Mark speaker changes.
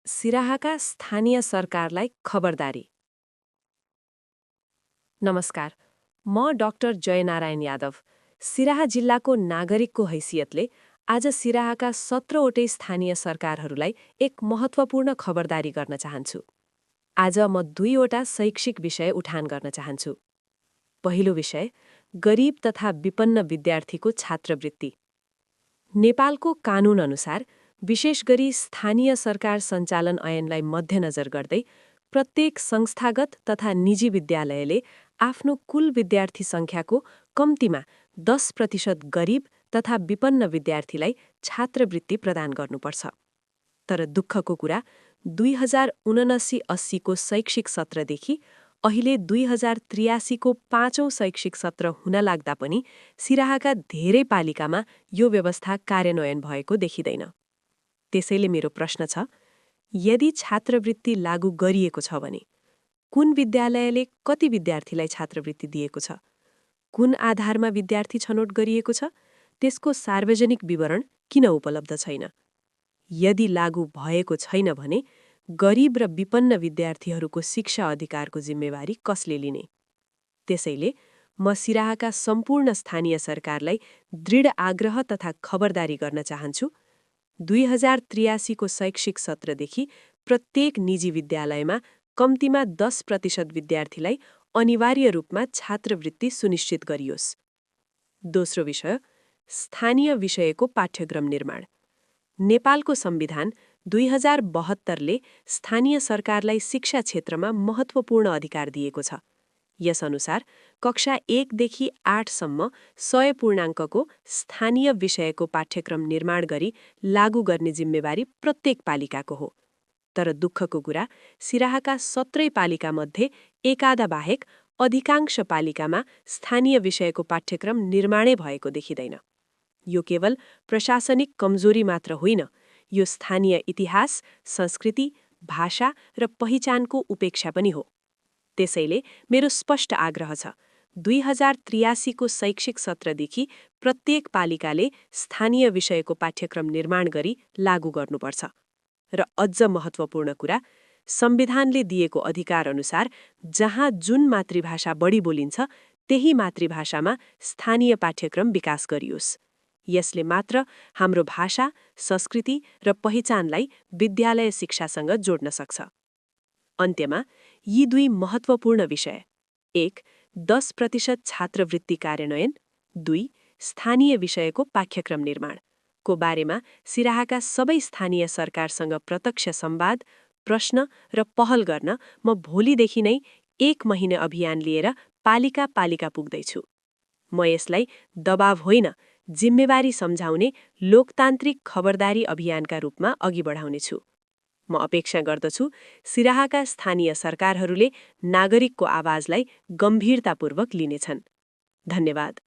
Speaker 1: सिराहाका स्थानीय सरकारलाई खबरदारी। नमस्कार, म डाक्टर जयनारायण यादव सिराहा जिल्लाको नागरिकको हैसियतले आज सिराहाका 17वटै स्थानीय सरकारहरूलाई एक महत्त्वपूर्ण खबरदारी गर्न चाहन्छु। आज म 2वटा शैक्षिक विषय उठान गर्न चाहन्छु। पहिलो विषय गरिब तथा विपन्न विद्यार्थीको छात्रवृत्ति। नेपालको कानून अनुसार विशेष गरी स्थानीय सरकार सञ्चालन ऐनलाई मध्यनजर गर्दै प्रत्येक संस्थागत तथा निजी विद्यालयले आफ्नो कुल विद्यार्थी सङ्ख्याको कम्तीमा 10% गरिब तथा विपन्न विद्यार्थीलाई छात्रवृत्ति प्रदान गर्नुपर्छ। तर दुःखको कुरा 2079-80 को शैक्षिक सत्रदेखि अहिले 2083 को 5औं शैक्षिक सत्र हुन लाग्दा पनि सिराहाका धेरै पालिकामा यो व्यवस्था कार्यान्वयन भएको देखिँदैन। त्यसैले मेरो प्रश्न छ, यदि छात्रवृत्ति लागू गरिएको छ भने कुन विद्यालयले कति विद्यार्थीलाई छात्रवृत्ति दिएको छ, कुन आधारमा विद्यार्थी छनौट गरिएको छ, त्यसको सार्वजनिक विवरण किन उपलब्ध छैन? यदि लागू भएको छैन भने गरिब र विपन्न विद्यार्थीहरूको शिक्षा अधिकारको जिम्मेवारी कसले लिने? त्यसैले म सिराहाका सम्पूर्ण स्थानीय सरकारलाई दृढ आग्रह तथा खबरदारी गर्न चाहन्छु। 2083 को शैक्षिक सत्रदेखि प्रत्येक निजी विद्यालयमा कम्तीमा 10% विद्यार्थीलाई अनिवार्य रूपमा छात्रवृत्ति सुनिश्चित गरियोस्। दोस्रो विषय स्थानीय विषयको पाठ्यक्रम निर्माण। नेपालको संविधान 2072ले स्थानीय सरकारलाई शिक्षा क्षेत्रमा महत्त्वपूर्ण अधिकार दिएको छ। यस अनुसार कक्षा 1 देखि 8 सम्म 100 पूर्णाङ्कको स्थानीय विषयको पाठ्यक्रम निर्माण गरी लागू गर्ने जिम्मेवारी प्रत्येक पालिकाको हो। तर दुःखको कुरा सिराहाका 17 पालिकामध्ये एकादा बाहेक अधिकांश पालिकामा स्थानीय विषयको पाठ्यक्रम निर्माणै भएको देखिँदैन। यो केवल प्रशासनिक कमजोरी मात्र होइन, यो स्थानीय इतिहास, संस्कृति, भाषा र पहिचानको उपेक्षा पनि हो। त्यसैले मेरो स्पष्ट आग्रह छ, 2083 को शैक्षिक सत्रदेखि प्रत्येक पालिकाले स्थानीय विषयको पाठ्यक्रम निर्माण गरी लागू गर्नुपर्छ। र अझ महत्त्वपूर्ण कुरा, संविधानले दिएको अधिकार अनुसार जहाँ जुन मातृभाषा बढी बोलिन्छ त्यही मातृभाषामा स्थानीय पाठ्यक्रम विकास गरियोस्। यसले मात्र हाम्रो भाषा, संस्कृति र पहिचानलाई विद्यालय शिक्षासँग जोड्न सक्छ। अन्त्यमा यी दुई महत्त्वपूर्ण विषय, 1. 10% छात्रवृत्ति कार्यान्वयन, 2. स्थानीय विषयको पाठ्यक्रम निर्माण को बारेमा सिराहाका सबै स्थानीय सरकारसँग प्रत्यक्ष संवाद, प्रश्न र पहल गर्न म भोलिदेखि नै 1 महिना अभियान लिएर पालिका पालिका पुग्दैछु। म यसलाई दबाव होइन, जिम्मेवारी सम्झाउने लोकतान्त्रिक खबरदारी अभियानका रूपमा अघि बढाउनेछु। म अपेक्षा गर्दछु सिराहाका स्थानीय सरकारहरूले नागरिकको आवाजलाई गम्भीरतापूर्वक लिनेछन्। धन्यवाद।